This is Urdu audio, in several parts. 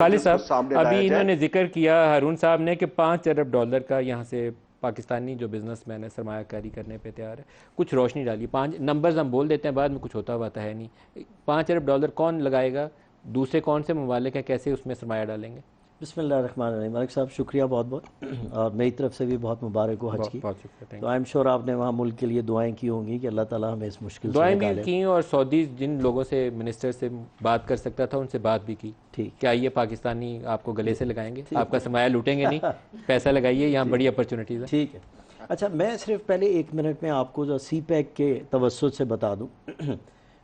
خالد صاحب ابھی انہوں نے ذکر کیا ہارون صاحب نے کہ $5 ارب کا یہاں سے پاکستانی جو بزنس مین ہے سرمایہ کاری کرنے پہ تیار ہے. کچھ روشنی ڈالی. 5 نمبرز ہم بول دیتے ہیں بعد میں کچھ ہوتا ہوا تو ہے نہیں. $5 ارب کون لگائے گا؟ دوسرے کون سے ممالک ہیں؟ کیسے اس میں سرمایہ ڈالیں گے؟ بسم اللہ الرحمن الرحیم. ملک صاحب شکریہ بہت بہت، اور میری طرف سے بھی بہت مبارک ہو حج کی. بہت شکریہ. تو آئی ایم شور آپ نے وہاں ملک کے لیے دعائیں کی ہوں گی کہ اللہ تعالیٰ ہمیں اس مشکل سے دعائیں نکالے. بھی کی اور سعودی جن لوگوں سے منسٹر سے بات کر سکتا تھا ان سے بات بھی کی. ٹھیک کیا یہ پاکستانی آپ کو گلے سے لگائیں گے؟ آپ کا سرمایہ لوٹیں گے نہیں، پیسہ لگائیے، یہاں بڑی اپرچونٹیز ہیں. ٹھیک ہے. اچھا میں صرف پہلے 1 منٹ میں آپ کو جو سی پیک کے توسط سے بتا دوں.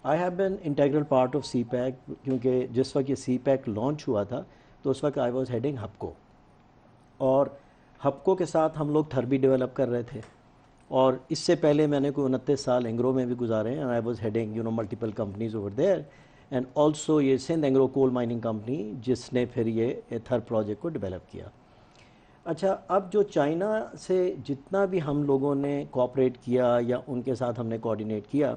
I have been integral part of CPEC, کیونکہ جس وقت یہ سی پیک لانچ ہوا تھا تو اس وقت آئی واز ہیڈنگ ہپکو، اور ہپکو کے ساتھ ہم لوگ تھر بھی ڈیولپ کر رہے تھے. اور اس سے پہلے میں نے کوئی 29 سال اینگرو میں بھی گزارے ہیں. آئی was heading multiple companies over there, and also یہ سندھ اینگرو کول مائننگ کمپنی جس نے پھر یہ تھر پروجیکٹ کو ڈیولپ کیا. اچھا اب جو چائنا سے جتنا بھی ہم لوگوں نے کوآپریٹ کیا یا ان کے ساتھ ہم نے کوآرڈینیٹ کیا،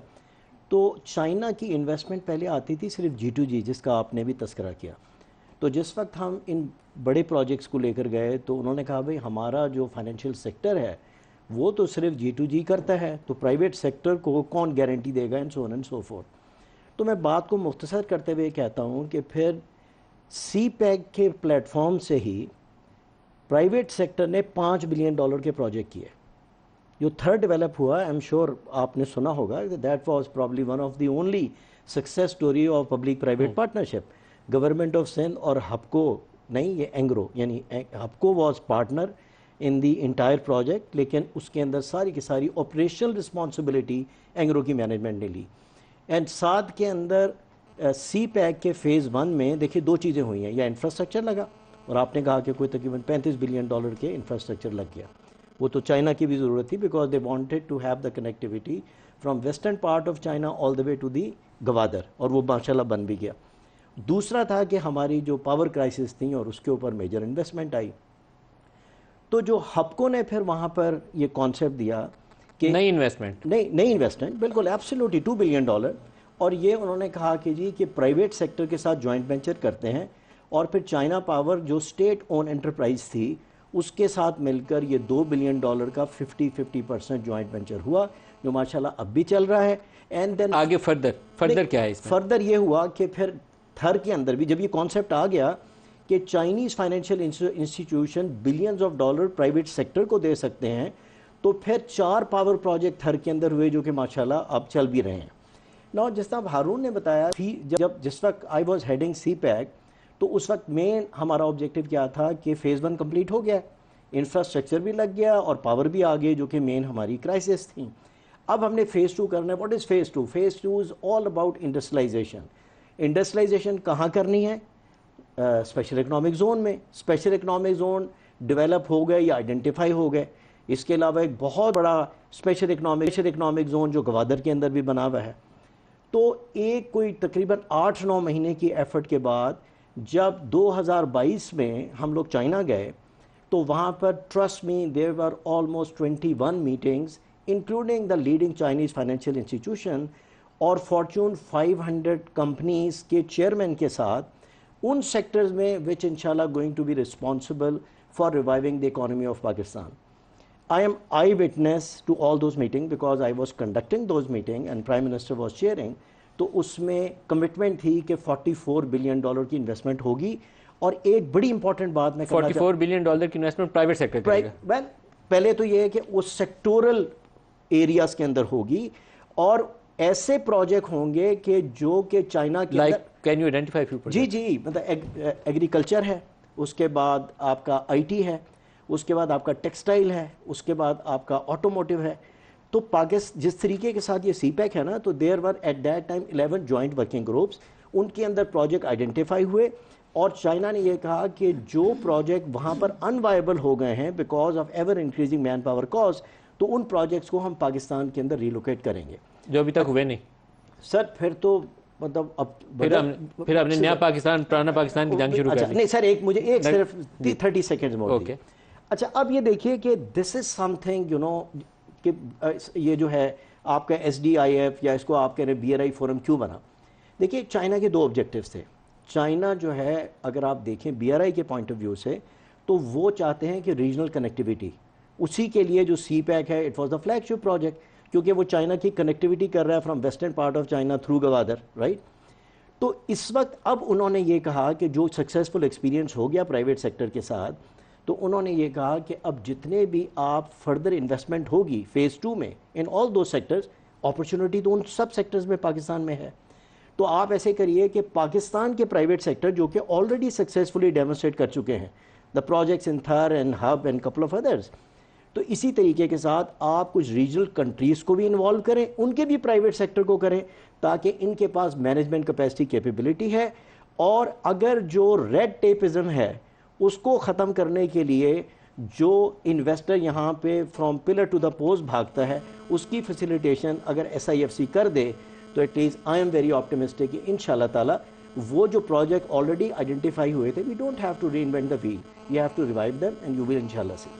تو چائنا کی انویسٹمنٹ پہلے آتی تھی صرف G2G جس کا آپ نے بھی تذکرہ کیا. تو جس وقت ہم ان بڑے پروجیکٹس کو لے کر گئے تو انہوں نے کہا بھئی ہمارا جو فائنینشیل سیکٹر ہے وہ تو صرف G2G کرتا ہے، تو پرائیویٹ سیکٹر کو کون گارنٹی دے گا، and so on and so forth. تو میں بات کو مختصر کرتے ہوئے کہتا ہوں کہ پھر سی پیک کے پلیٹ فارم سے ہی پرائیویٹ سیکٹر نے $5 بلین کے پروجیکٹ کیے. جو تھرڈ ڈیولپ ہوا، آئی ایم شور آپ نے سنا ہوگا، that was probably one of the only success story of public private partnership. Government of Sindh اور ہپکو نہیں، یہ اینگرو یعنی Hubco was partner in the entire project, لیکن اس کے اندر ساری کی ساری آپریشنل رسپانسبلٹی اینگرو کی مینجمنٹ نے لی. اینڈ ساتھ کے اندر سی پیک کے فیز 1 میں دیکھیے 2 چیزیں ہوئی ہیں. یا انفراسٹرکچر لگا، اور آپ نے کہا کہ کوئی تقریباً $35 بلین کے انفراسٹرکچر لگ گیا. وہ تو چائنا کی بھی ضرورت تھی، because they wanted to have the connectivity from western part of China all the way to the Gwadar, اور وہ ماشاءاللہ بن بھی گیا. دوسرا تھا کہ ہماری جو پاور کرائسس تھیں اور اس کے اوپر میجر انویسٹمنٹ آئی. تو جو ہپکو نے پھر وہاں پر یہ کانسیپٹ دیا کہ نئی انویسٹمنٹ بالکل ایبسلیوٹلی $2 بلین، اور یہ انہوں نے کہا کہ جی کہ پرائیویٹ سیکٹر کے ساتھ جوائنٹ وینچر کرتے ہیں، اور پھر چائنا پاور جو اسٹیٹ اون انٹرپرائز تھی اس کے ساتھ مل کر یہ $2 بلین کا 50% جوائنٹ وینچر ہوا، جو ماشاءاللہ اب بھی چل رہا ہے. اینڈ دین آگے فردر کیا ہے اس میں؟ فردر یہ ہوا کہ پھر تھر کے اندر بھی جب یہ کانسیپٹ آ گیا کہ Chinese financial institution billions of dollar private sector کو دے سکتے ہیں، تو پھر 4 پاور پروجیکٹ تھر کے اندر ہوئے جو کہ ماشاءاللہ اب چل بھی رہے ہیں. نو جس طرح ہارون نے بتایا جس وقت I was heading CPEC, تو اس وقت مین ہمارا آبجیکٹیو کیا تھا کہ فیز 1 کمپلیٹ ہو گیا، انفراسٹرکچر بھی لگ گیا اور پاور بھی آ گئے جو کہ مین ہماری کرائسس تھیں. اب ہم نے فیز 2 کرنا ہے. What is phase 2؟ Phase 2 is all about industrialization. Industrialization کہاں کرنی ہے؟ اسپیشل اکنامک زون میں. اسپیشل اکنامک زون ڈیولپ ہو گئے یا آئیڈینٹیفائی ہو گئے. اس کے علاوہ ایک بہت بڑا اسپیشل اکنامک زون جو گوادر کے اندر بھی بنا ہوا ہے. تو ایک کوئی تقریباً 8-9 مہینے کی ایفرٹ کے بعد جب 2022 میں ہم لوگ چائنا گئے تو وہاں پر trust me there were almost 21 meetings including the leading Chinese financial institution اور فارچون 500 کمپنیز کے چیئرمین کے ساتھ ان سیکٹرز میں وچ انشاءاللہ going to be responsible for reviving the economy of Pakistan. I am eyewitness to all those meetings because I was conducting those meetings and Prime Minister was chairing. تو اس میں کمٹمنٹ تھی کہ $44 بلین کی انویسٹمنٹ ہوگی. اور ایک بڑی امپورٹنٹ بات میں کرنا چاہتا ہوں، $44 بلین کی انویسٹمنٹ پرائیویٹ سیکٹر کرے گا. پہلے تو یہ ہے کہ اس سیکٹورل ایریاز کے اندر ہوگی، اور ایسے پروجیکٹ ہوں گے کہ جو کہ چائنا کے اندر can you identify few project? جی مطلب ایگریکلچر ہے، اس کے بعد آپ کا IT ہے، اس کے بعد آپ کا ٹیکسٹائل ہے، اس کے بعد آپ کا آٹوموٹیو ہے. تو جس طریقے کے ساتھ یہ سی پیک ہے نا، تو there were at that time 11 joint working groups, ان کے اندر پروجیکٹ آئیڈینٹیفائی ہوئے. اور چائنا نے یہ کہا کہ جو پروجیکٹ وہاں پر ان وائبل ہو گئے ہیں because of ever increasing manpower cost, تو ان پروجیکٹس کو ہم پاکستان کے اندر ریلوکیٹ کریں گے. جو ابھی تک ہوئے نہیں سر. پھر تو مطلب اب پھر ہم نے نیا پاکستان پرانا پاکستان کی جنگ شروع کر دی. نہیں سر، مجھے ایک صرف 30 سیکنڈز موڑ دیجیے. اچھا اب یہ دیکھیے کہ دس از سم تھنگ کہ یہ جو ہے آپ کا SDIF یا اس کو آپ کہہ رہے BRI فورم کیوں بنا. دیکھیے چائنا کے 2 آبجیکٹیوز تھے. چائنا جو ہے اگر آپ دیکھیں بی آر آئی کے پوائنٹ آف ویو سے تو وہ چاہتے ہیں کہ ریجنل کنیکٹیویٹی، اسی کے لیے جو سی پیک ہے it was the flag ship project, کیونکہ وہ چائنا کی کنیکٹیویٹی کر رہا ہے from western part of China through Gwadar, right. تو اس وقت اب انہوں نے یہ کہا کہ جو سکسیزفل ایکسپیرینس ہو گیا پرائیویٹ سیکٹر کے ساتھ، تو انہوں نے یہ کہا کہ اب جتنے بھی آپ فردر انویسٹمنٹ ہوگی فیز 2 میں ان آل دو سیکٹرز، اپرچونٹی تو ان سب سیکٹرز میں پاکستان میں ہے. تو آپ ایسے کریے کہ پاکستان کے پرائیویٹ سیکٹر جو کہ آلریڈی سکسیزفلی ڈیمونسٹریٹ کر چکے ہیں the projects in Thar and Hub and couple of others, تو اسی طریقے کے ساتھ آپ کچھ ریجنل کنٹریز کو بھی انوالو کریں، ان کے بھی پرائیویٹ سیکٹر کو کریں، تاکہ ان کے پاس مینجمنٹ کیپیسٹی کیپیبلٹی ہے. اور اگر جو ریڈ ٹیپزم ہے اس کو ختم کرنے کے لیے جو انویسٹر یہاں پہ from pillar to the post بھاگتا ہے اس کی فیسیلیٹیشن اگر ایس آئی ایف سی کر دے تو at least I am very optimistic کہ ان شاء اللہ تعالیٰ وہ جو پروجیکٹ آلریڈی آئیڈینٹیفائی ہوئے تھے we don't have to reinvent the wheel, you have to revive them and you will ان شاء اللہ سی.